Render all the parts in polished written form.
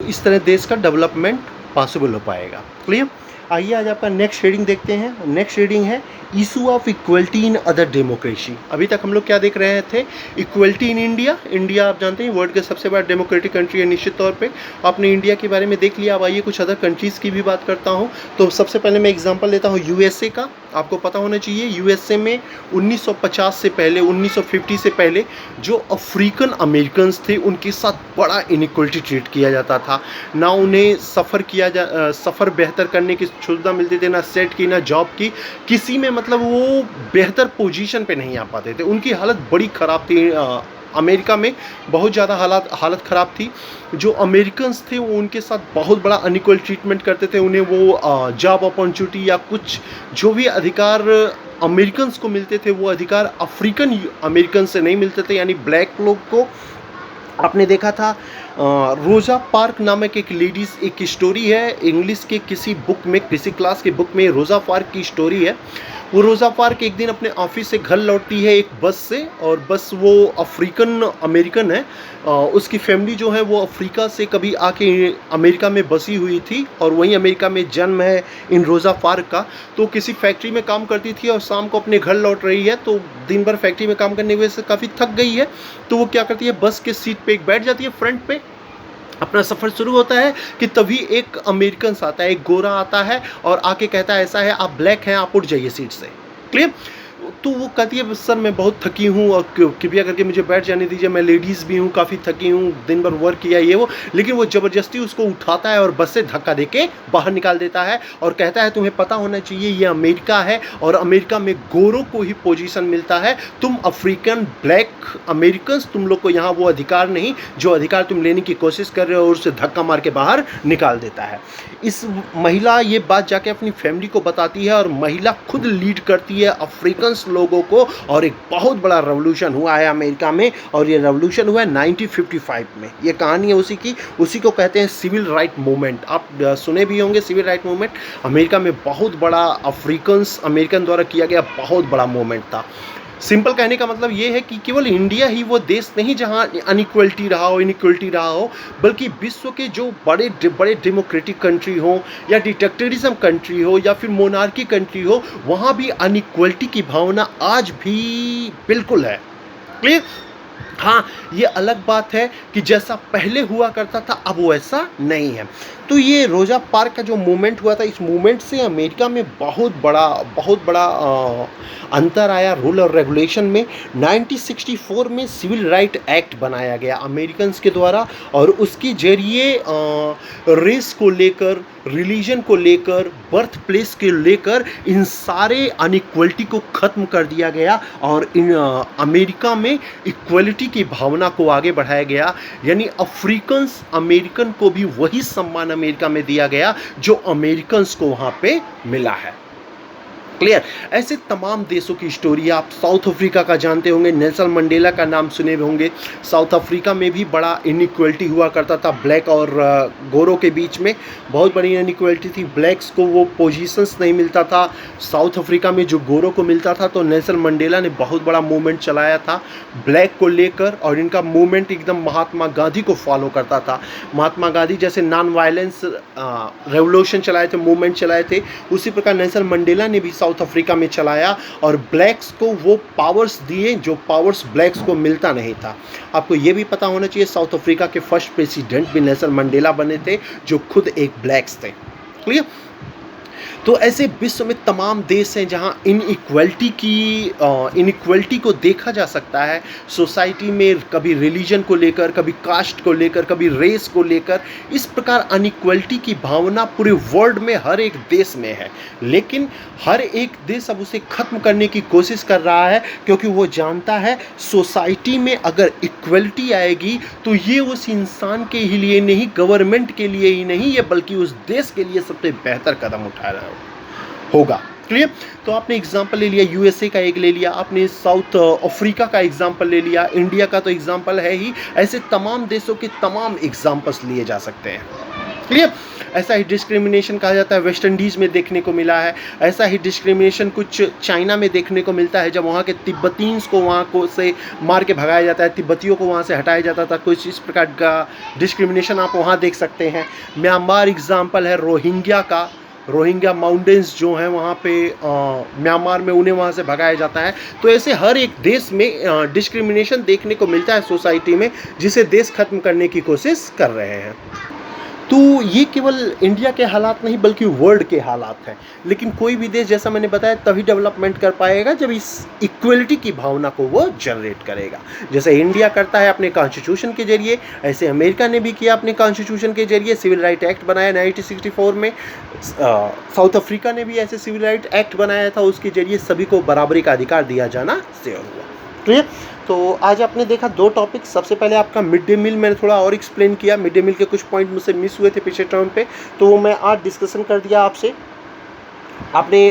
इस तरह देश का डेवलपमेंट पॉसिबल हो पाएगा। क्लियर। आइए आज आपका नेक्स्ट रीडिंग देखते हैं। नेक्स्ट रीडिंग है issue of equality in other democracy. अभी तक हम लोग क्या देख रहे थे, इक्वलिटी इन इंडिया। इंडिया आप जानते हैं वर्ल्ड के सबसे बड़ा डेमोक्रेटिक कंट्री है निश्चित तौर पे। आपने इंडिया के बारे में देख लिया। अब आइए कुछ अदर कंट्रीज़ की भी बात करता हूँ। तो सबसे पहले मैं एग्जांपल लेता हूँ यूएसए का। आपको पता होना चाहिए यूएसए में 1950 से पहले, 1950 से पहले जो अफ्रीकन अमेरिकन्स थे उनके साथ बड़ा इनइक्वलिटी ट्रीट किया जाता था। ना उन्हें सफ़र बेहतर करने की सुविधा मिलती थी, ना सेट की, ना जॉब की, किसी में मतलब वो बेहतर पोजीशन पे नहीं आ पाते थे। उनकी हालत बड़ी ख़राब थी। अमेरिका में बहुत ज़्यादा हालत ख़राब थी। जो अमेरिकन्स थे वो उनके साथ बहुत बड़ा अनइक्वल ट्रीटमेंट करते थे। उन्हें वो जॉब अपॉर्चुनिटी या कुछ जो भी अधिकार अमेरिकन्स को मिलते थे वो अधिकार अफ्रीकन अमेरिकन से नहीं मिलते थे, यानी ब्लैक लोग को। आपने देखा था रोज़ा पार्क नामक एक लेडीज़, एक स्टोरी है इंग्लिश के किसी बुक में, किसी क्लास के बुक में रोज़ा पार्क की स्टोरी है। वो रोज़ा पार्क एक दिन अपने ऑफिस से घर लौटती है एक बस से, और बस वो अफ्रीकन अमेरिकन है। उसकी फैमिली जो है वो अफ्रीका से कभी आके अमेरिका में बसी हुई थी और वहीं अमेरिका में जन्म है इन रोज़ा पार्क का। तो किसी फैक्ट्री में काम करती थी और शाम को अपने घर लौट रही है। तो दिन भर फैक्ट्री में काम करने की वजह से काफ़ी थक गई है। तो वो क्या करती है, बस के सीट पे एक बैठ जाती है फ्रंट पे। अपना सफ़र शुरू होता है कि तभी एक अमेरिकन आता है, एक गोरा आता है और आके कहता है ऐसा है आप ब्लैक हैं, आप उठ जाइए सीट से। क्लियर। तो वो कहती है सर मैं बहुत थकी हूँ और कृपया करके मुझे बैठ जाने दीजिए, मैं लेडीज़ भी हूँ, काफ़ी थकी हूँ, दिन भर वर्क किया ये वो। लेकिन वो ज़बरदस्ती उसको उठाता है और बस से धक्का देके बाहर निकाल देता है और कहता है तुम्हें पता होना चाहिए ये अमेरिका है और अमेरिका में गोरों को ही पोजीशन मिलता है, तुम अफ्रीकन ब्लैक अमेरिकन्स, तुम लोग को यहाँ वो अधिकार नहीं जो अधिकार तुम लेने की कोशिश कर रहे हो, और उसे धक्का मार के बाहर निकाल देता है। इस महिला ये बात जाके अपनी फैमिली को बताती है और महिला खुद लीड करती है अफ्रीकन्स लोगों को, और एक बहुत बड़ा रेवोल्यूशन हुआ है अमेरिका में। और ये रेवोल्यूशन हुआ है 1955 में। ये कहानी है उसी को कहते हैं सिविल राइट मूवमेंट। आप सुने भी होंगे सिविल राइट मूवमेंट। अमेरिका में बहुत बड़ा अमेरिकन द्वारा किया गया बहुत बड़ा मूवमेंट था। सिंपल कहने का मतलब ये है कि केवल इंडिया ही वो देश नहीं जहां इनइक्वलिटी रहा हो, बल्कि विश्व के जो बड़े बड़े डेमोक्रेटिक कंट्री हो या डिक्टेटरिज्म कंट्री हो या फिर मोनार्की कंट्री हो, वहाँ भी अनइक्वलिटी की भावना आज भी बिल्कुल है। क्लियर। हाँ, ये अलग बात है कि जैसा पहले हुआ करता था अब वैसा नहीं है। तो ये रोज़ा पार्क का जो मूवमेंट हुआ था, इस मूवमेंट से अमेरिका में बहुत बड़ा अंतर आया रूल और रेगुलेशन में। 1964 में सिविल राइट एक्ट बनाया गया अमेरिकन्स के द्वारा, और उसके जरिए रेस को लेकर, रिलीजन को लेकर, बर्थ प्लेस के लेकर इन सारे अनइक्वलिटी को ख़त्म कर दिया गया और इन अमेरिका में इक्वलिटी की भावना को आगे बढ़ाया गया। यानी अफ्रीकन्स अमेरिकन को भी वही सम्मान अमेरिका में दिया गया जो अमेरिकन्स को वहाँ पे मिला है। क्लियर। ऐसे तमाम देशों की स्टोरी आप साउथ अफ्रीका का जानते होंगे, नेल्सन मंडेला का नाम सुने होंगे। साउथ अफ्रीका में भी बड़ा इनइक्वलिटी हुआ करता था ब्लैक और गोरों के बीच में, बहुत बड़ी इनइक्वलिटी थी। ब्लैक्स को वो पोजीशंस नहीं मिलता था साउथ अफ्रीका में जो गोरों को मिलता था। तो नेल्सन मंडेला ने बहुत बड़ा मूवमेंट चलाया था ब्लैक को लेकर, और इनका मूवमेंट एकदम महात्मा गांधी को फॉलो करता था। महात्मा गांधी जैसे नॉन वायलेंस रेवोल्यूशन चलाए थे, मूवमेंट चलाए थे, उसी प्रकार नेल्सन मंडेला ने भी साउथ अफ्रीका में चलाया और ब्लैक्स को वो पावर्स दिए जो पावर्स ब्लैक्स को मिलता नहीं था। आपको ये भी पता होना चाहिए साउथ अफ्रीका के फर्स्ट प्रेसिडेंट भी नेल्सन मंडेला बने थे जो खुद एक ब्लैक्स थे। क्लियर। तो ऐसे विश्व में तमाम देश हैं जहां इनइक्वलिटी को देखा जा सकता है सोसाइटी में, कभी रिलीजन को लेकर, कभी कास्ट को लेकर, कभी रेस को लेकर। इस प्रकार अनइक्वलिटी की भावना पूरे वर्ल्ड में हर एक देश में है, लेकिन हर एक देश अब उसे ख़त्म करने की कोशिश कर रहा है, क्योंकि वो जानता है सोसाइटी में अगर इक्वलिटी आएगी तो ये उस इंसान के ही लिए नहीं, गवर्नमेंट के लिए ही नहीं, ये बल्कि उस देश के लिए सबसे बेहतर कदम उठा रहा होगा। क्लियर। तो आपने एग्जाम्पल ले लिया यूएसए का, एक ले लिया आपने, साउथ अफ्रीका का एग्जाम्पल ले लिया, इंडिया का तो एग्जाम्पल है ही। ऐसे तमाम देशों के तमाम एग्जाम्पल्स लिए जा सकते हैं। क्लियर। ऐसा ही डिस्क्रिमिनेशन कहा जाता है वेस्ट इंडीज़ में देखने को मिला है। ऐसा ही डिस्क्रिमिनेशन कुछ चाइना में देखने को मिलता है, जब वहाँ के तिब्बतीस को वहाँ को से मार के भगाया जाता है, तिब्बतियों को वहाँ से हटाया जाता था। कुछ इस प्रकार का डिस्क्रिमिनेशन आप वहाँ देख सकते हैं। म्यांमार एग्जाम्पल है रोहिंग्या का। रोहिंग्या माउंटेन्स जो हैं वहाँ पे म्यांमार में, उन्हें वहाँ से भगाया जाता है। तो ऐसे हर एक देश में डिस्क्रिमिनेशन देखने को मिलता है सोसाइटी में, जिसे देश खत्म करने की कोशिश कर रहे हैं। तो ये केवल इंडिया के हालात नहीं बल्कि वर्ल्ड के हालात हैं। लेकिन कोई भी देश, जैसा मैंने बताया, तभी डेवलपमेंट कर पाएगा जब इस इक्वलिटी की भावना को वो जनरेट करेगा। जैसे इंडिया करता है अपने कॉन्स्टिट्यूशन के जरिए, ऐसे अमेरिका ने भी किया अपने कॉन्स्टिट्यूशन के जरिए। सिविल राइट एक्ट बनाया 1964 में। साउथ अफ्रीका ने भी ऐसे सिविल राइट एक्ट बनाया था, उसके जरिए सभी को बराबरी का अधिकार दिया जाना तय हुआ। क्लियर। तो आज आपने देखा दो टॉपिक। सबसे पहले आपका मिड डे मील मैंने थोड़ा और एक्सप्लेन किया। मिड डे मील के कुछ पॉइंट मुझसे मिस हुए थे पिछले टर्म पे, तो वो मैं आज डिस्कशन कर दिया आपसे। आपने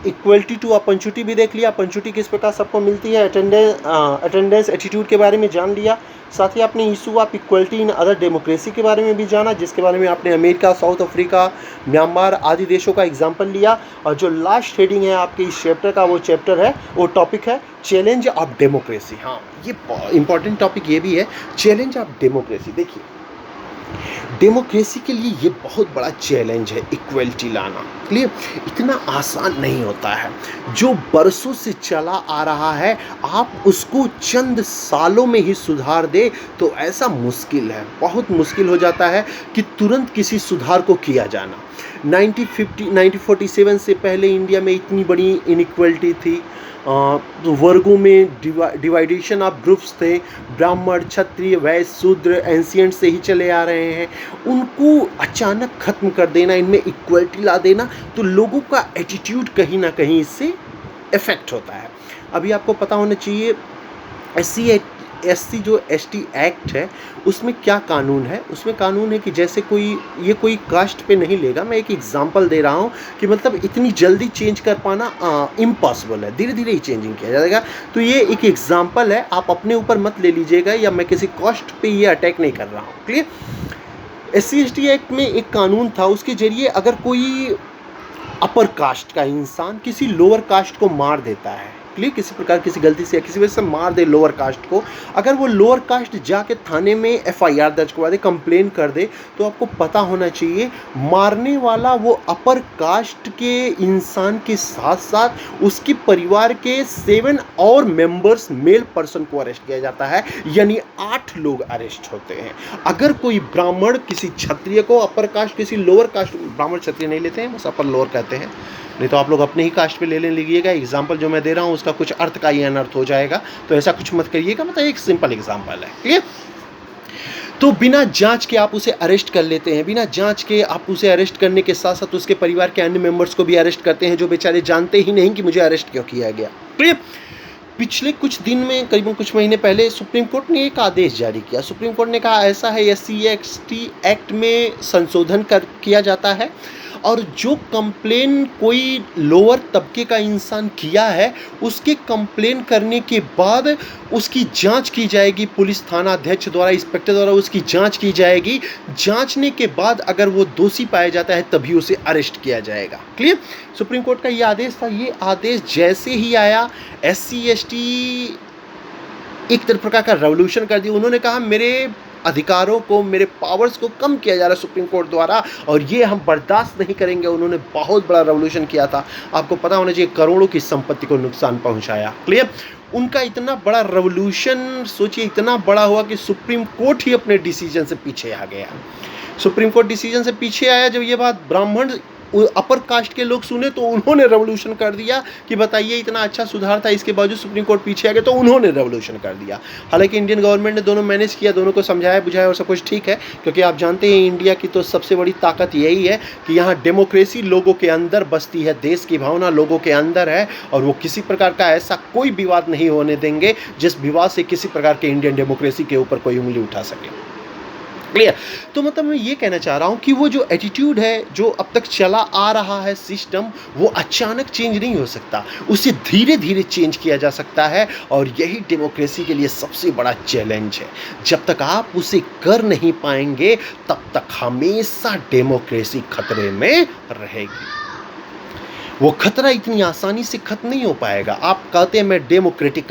इक्वलिटी टू अपॉर्चुनिटी भी देख लिया, अपॉर्चुनिटी किस प्रकार सबको मिलती है, अटेंडेंस एटीट्यूड के बारे में जान लिया। साथ ही आपने issue of equality in other democracy के बारे में भी जाना, जिसके बारे में आपने अमेरिका, साउथ अफ्रीका, म्यांमार आदि देशों का एग्जाम्पल लिया। और जो लास्ट हेडिंग है आपके इस चैप्टर का, वो चैप्टर है, वो टॉपिक है चैलेंज ऑफ डेमोक्रेसी। हाँ, ये इंपॉर्टेंट टॉपिक ये भी है, चैलेंज ऑफ डेमोक्रेसी। देखिए, डेमोक्रेसी के लिए ये बहुत बड़ा चैलेंज है इक्वलिटी लाना। क्लियर। इतना आसान नहीं होता है। जो बरसों से चला आ रहा है, आप उसको चंद सालों में ही सुधार दे तो ऐसा मुश्किल है, बहुत मुश्किल हो जाता है कि तुरंत किसी सुधार को किया जाना। 1947 से पहले इंडिया में इतनी बड़ी इनइक्वलिटी थी। वर्गों में डिवाइडेशन ऑफ ग्रुप्स थे। ब्राह्मण, क्षत्रिय, वैश्य, शूद्र एंशियंट से ही चले आ रहे हैं। उनको अचानक खत्म कर देना, इनमें इक्वलिटी ला देना, तो लोगों का एटीट्यूड कहीं ना कहीं इससे इफेक्ट होता है। अभी आपको पता होना चाहिए SC जो ST एक्ट है, उसमें क्या कानून है। उसमें कानून है कि जैसे कोई कास्ट पे नहीं लेगा। मैं एक एग्जांपल दे रहा हूँ कि मतलब इतनी जल्दी चेंज कर पाना इम्पॉसिबल है, धीरे धीरे ही चेंजिंग किया जाएगा। तो ये एक एग्जांपल है, आप अपने ऊपर मत ले लीजिएगा, या मैं किसी कास्ट पे ये अटैक नहीं कर रहा हूँ। क्लियर। SC ST एक्ट में एक कानून था, उसके जरिए अगर कोई अपर कास्ट का इंसान किसी लोअर कास्ट को मार देता है, क्लियर, किसी प्रकार किसी गलती से या किसी वजह से मार दे लोअर कास्ट को, अगर वो लोअर कास्ट जाके थाने में FIR दर्ज करवा दे, कंप्लेन कर दे, तो आपको पता होना चाहिए मारने वाला वो अपर कास्ट के इंसान के साथ साथ उसके परिवार के 7 और मेंबर्स मेल पर्सन को अरेस्ट किया जाता है, यानी 8 लोग अरेस्ट होते हैं। अगर कोई ब्राह्मण किसी क्षत्रिय को, अपर कास्ट किसी लोअर कास्ट, ब्राह्मण क्षत्रिय नहीं लेते हैं, बस अपर लोअर कहते हैं, नहीं तो आप लोग अपने ही कास्ट पे ले लीजिएगा। एग्जाम्पल जो मैं दे रहा हूँ उसका कुछ अर्थ का ही अनर्थ हो जाएगा, तो ऐसा कुछ मत करिएगा। मतलब एक सिंपल एग्जाम्पल है। क्लियर। तो बिना जांच के आप उसे अरेस्ट कर लेते हैं। बिना जांच के आप उसे अरेस्ट करने के साथ साथ उसके परिवार के अन्य मेंबर्स को भी अरेस्ट करते हैं, जो बेचारे जानते ही नहीं कि मुझे अरेस्ट क्यों किया गया। क्लियर। पिछले कुछ दिन में, करीबन कुछ महीने पहले, सुप्रीम कोर्ट ने एक आदेश जारी किया। सुप्रीम कोर्ट ने कहा ऐसा है, SC ST एक्ट में संशोधन किया जाता है, और जो कंप्लेन कोई लोअर तबके का इंसान किया है, उसके कंप्लेन करने के बाद उसकी जांच की जाएगी, पुलिस थाना अध्यक्ष द्वारा, इंस्पेक्टर द्वारा उसकी जांच की जाएगी। जांचने के बाद अगर वो दोषी पाया जाता है तभी उसे अरेस्ट किया जाएगा। क्लियर। सुप्रीम कोर्ट का ये आदेश था। ये आदेश जैसे ही आया, SC ST एक प्रकार का रेवोल्यूशन कर दिया। उन्होंने कहा मेरे अधिकारों को, मेरे पावर्स को कम किया जा रहा है सुप्रीम कोर्ट द्वारा, और ये हम बर्दाश्त नहीं करेंगे। उन्होंने बहुत बड़ा रेवोल्यूशन किया था। आपको पता होना चाहिए, करोड़ों की संपत्ति को नुकसान पहुंचाया। क्लियर। उनका इतना बड़ा रेवोल्यूशन, सोचिए, इतना बड़ा हुआ कि सुप्रीम कोर्ट ही अपने डिसीजन से पीछे आ गया। सुप्रीम कोर्ट डिसीजन से पीछे आया। जब ये बात ब्राह्मण अपर कास्ट के लोग सुने तो उन्होंने रेवोल्यूशन कर दिया कि बताइए, इतना अच्छा सुधार था, इसके बावजूद सुप्रीम कोर्ट पीछे आ गया, तो उन्होंने रेवोल्यूशन कर दिया। हालांकि इंडियन गवर्नमेंट ने दोनों मैनेज किया, दोनों को समझाया बुझाया और सब कुछ ठीक है, क्योंकि आप जानते हैं इंडिया की तो सबसे बड़ी ताकत यही है कि यहाँ डेमोक्रेसी लोगों के अंदर बसती है, देश की भावना लोगों के अंदर है, और वो किसी प्रकार का ऐसा कोई विवाद नहीं होने देंगे जिस विवाद से किसी प्रकार के इंडियन डेमोक्रेसी के ऊपर कोई उंगली उठा सके। क्लियर। तो मतलब मैं ये कहना चाह रहा हूँ कि वो जो एटीट्यूड है, जो अब तक चला आ रहा है सिस्टम, वो अचानक चेंज नहीं हो सकता, उसे धीरे धीरे चेंज किया जा सकता है। और यही डेमोक्रेसी के लिए सबसे बड़ा चैलेंज है। जब तक आप उसे कर नहीं पाएंगे, तब तक हमेशा डेमोक्रेसी खतरे में रहेगी। वो खतरा इतनी आसानी से खत्म नहीं हो पाएगा। आप कहते हैं मैं डेमोक्रेटिक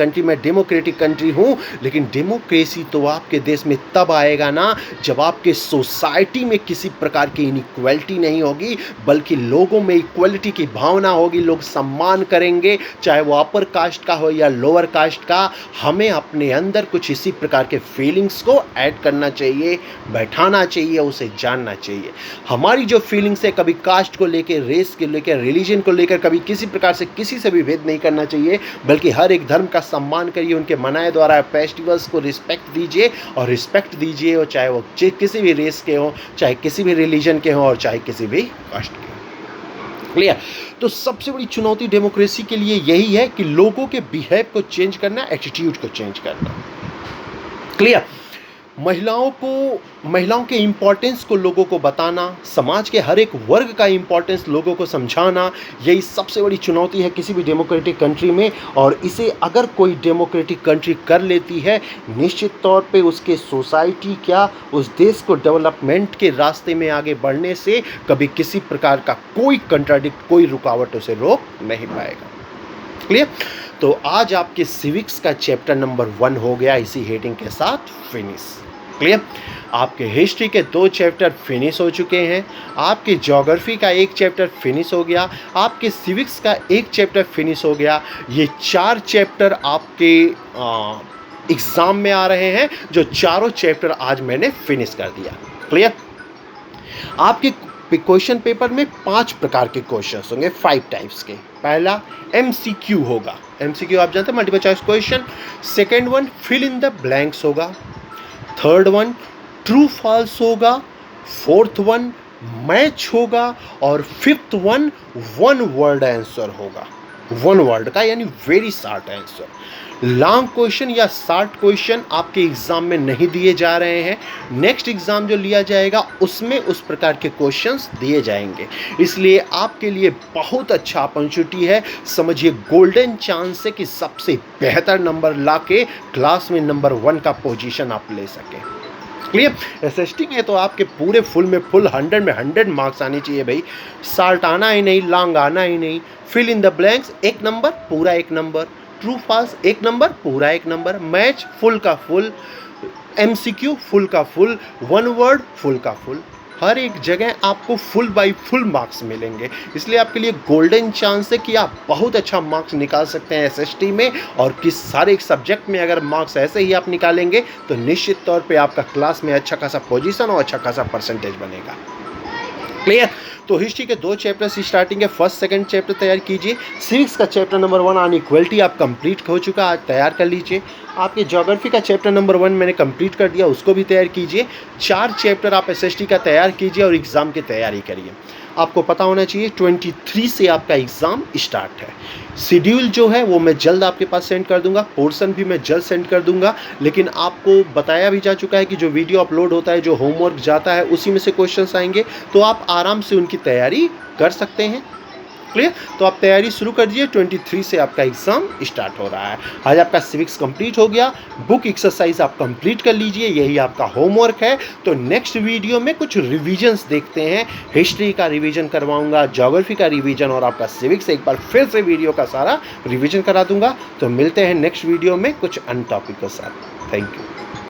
कंट्री हूँ, लेकिन डेमोक्रेसी तो आपके देश में तब आएगा ना जब आपके सोसाइटी में किसी प्रकार की इनइक्वालिटी नहीं होगी, बल्कि लोगों में इक्वलिटी की भावना होगी। लोग सम्मान करेंगे, चाहे वो अपर कास्ट का हो या लोअर कास्ट का। हमें अपने अंदर कुछ इसी प्रकार के फीलिंग्स को ऐड करना चाहिए, बैठाना चाहिए, उसे जानना चाहिए। हमारी जो फीलिंग्स है, कभी कास्ट को लेकर, रेस को लेकर, रिलीजन को लेकर कभी किसी प्रकार से किसी से भी भेद नहीं करना चाहिए, बल्कि हर एक धर्म का सम्मान करिए, उनके मनाए द्वारा फेस्टिवल्स को रिस्पेक्ट दीजिए और रिस्पेक्ट दीजिए, और चाहे वो किसी भी रेस के हों, चाहे किसी भी रिलीजन के हों, और चाहे किसी भी कास्ट के हों। क्लियर। तो सबसे बड़ी चुनौती डेमोक्रेसी के लिए यही है कि लोगों के बिहेव को चेंज करना, एटीट्यूड को चेंज करना। क्लियर। महिलाओं के इम्पोर्टेंस को लोगों को बताना, समाज के हर एक वर्ग का इम्पोर्टेंस लोगों को समझाना, यही सबसे बड़ी चुनौती है किसी भी डेमोक्रेटिक कंट्री में। और इसे अगर कोई डेमोक्रेटिक कंट्री कर लेती है, निश्चित तौर पे उसके सोसाइटी क्या, उस देश को डेवलपमेंट के रास्ते में आगे बढ़ने से कभी किसी प्रकार का कोई रुकावट उसे रोक नहीं पाएगा। क्लियर। तो आज आपके सिविक्स का चैप्टर नंबर 1 हो गया इसी हेडिंग के साथ फिनिश। क्लियर। आपके हिस्ट्री के 2 चैप्टर फिनिश हो चुके हैं, आपके ज्योग्राफी का 1 चैप्टर फिनिश हो गया, आपके सिविक्स का 1 चैप्टर फिनिश हो गया। ये 4 चैप्टर आपके एग्ज़ाम में आ रहे हैं, जो चारों चैप्टर आज मैंने फिनिश कर दिया। क्लियर। आपके क्वेश्चन पेपर में 5 प्रकार के क्वेश्चंस होंगे, 5 टाइप्स के। पहला MCQ होगा, MCQ आप जानते हैं, multiple choice question. Second one fill in the blanks होगा। थर्ड वन ट्रू फॉल्स होगा। फोर्थ वन मैच होगा। और फिफ्थ वन 1 वर्ड आंसर होगा, 1 वर्ड का, यानी very short answer. Long question या शॉर्ट क्वेश्चन आपके एग्जाम में नहीं दिए जा रहे हैं। नेक्स्ट एग्जाम जो लिया जाएगा उसमें उस प्रकार के क्वेश्चंस दिए जाएंगे, इसलिए आपके लिए बहुत अच्छा अपॉर्चुनिटी है। समझिए गोल्डन चांस है कि सबसे बेहतर नंबर लाके क्लास में नंबर 1 का पोजीशन आप ले सकें। क्लियर। एसएसटी में तो आपके पूरे फुल 100 में 100 मार्क्स आने चाहिए भाई। शॉर्ट आना ही नहीं, लॉन्ग आना ही नहीं। Fill in the blanks 1 number, पूरा 1 नंबर। ट्रू फॉल्स 1 नंबर, पूरा 1 नंबर। मैच फुल का फुल। MCQ फुल का फुल। 1 वर्ड फुल का फुल। हर एक जगह आपको फुल बाय फुल मार्क्स मिलेंगे, इसलिए आपके लिए गोल्डन चांस है कि आप बहुत अच्छा मार्क्स निकाल सकते हैं SST में। और किस सारे सब्जेक्ट में अगर मार्क्स ऐसे ही आप निकालेंगे तो निश्चित तौर पे आपका क्लास में अच्छा खासा पोजीशन और अच्छा खासा परसेंटेज बनेगा। क्लियर। तो हिस्ट्री के 2 चैप्टर्स स्टार्टिंग है, फर्स्ट सेकंड चैप्टर तैयार कीजिए। सिविक्स का चैप्टर नंबर 1 ऑन इक्वलिटी आप कंप्लीट हो चुका, आज तैयार कर लीजिए। आपके ज्योग्राफी का चैप्टर नंबर 1 मैंने कंप्लीट कर दिया, उसको भी तैयार कीजिए। 4 चैप्टर आप SST का तैयार कीजिए और एग्ज़ाम की तैयारी करिए। आपको पता होना चाहिए 23 से आपका एग्ज़ाम स्टार्ट है। शेड्यूल जो है वो मैं जल्द आपके पास सेंड कर दूंगा, पोर्शन भी मैं जल्द सेंड कर दूंगा। लेकिन आपको बताया भी जा चुका है कि जो वीडियो अपलोड होता है, जो होमवर्क जाता है, उसी में से क्वेश्चंस आएंगे, तो आप आराम से उनकी तैयारी कर सकते हैं। क्लियर। तो आप तैयारी शुरू कर दीजिए, 23 से आपका एग्ज़ाम स्टार्ट हो रहा है। आज आपका सिविक्स कंप्लीट हो गया, बुक एक्सरसाइज आप कंप्लीट कर लीजिए, यही आपका होमवर्क है। तो नेक्स्ट वीडियो में कुछ रिविजन्स देखते हैं, हिस्ट्री का रिवीजन करवाऊंगा, ज्योग्राफी का रिवीजन, और आपका सिविक्स एक बार फिर से वीडियो का सारा रिवीजन करा दूंगा। तो मिलते हैं नेक्स्ट वीडियो में कुछ अन्य टॉपिक के साथ। Thank you.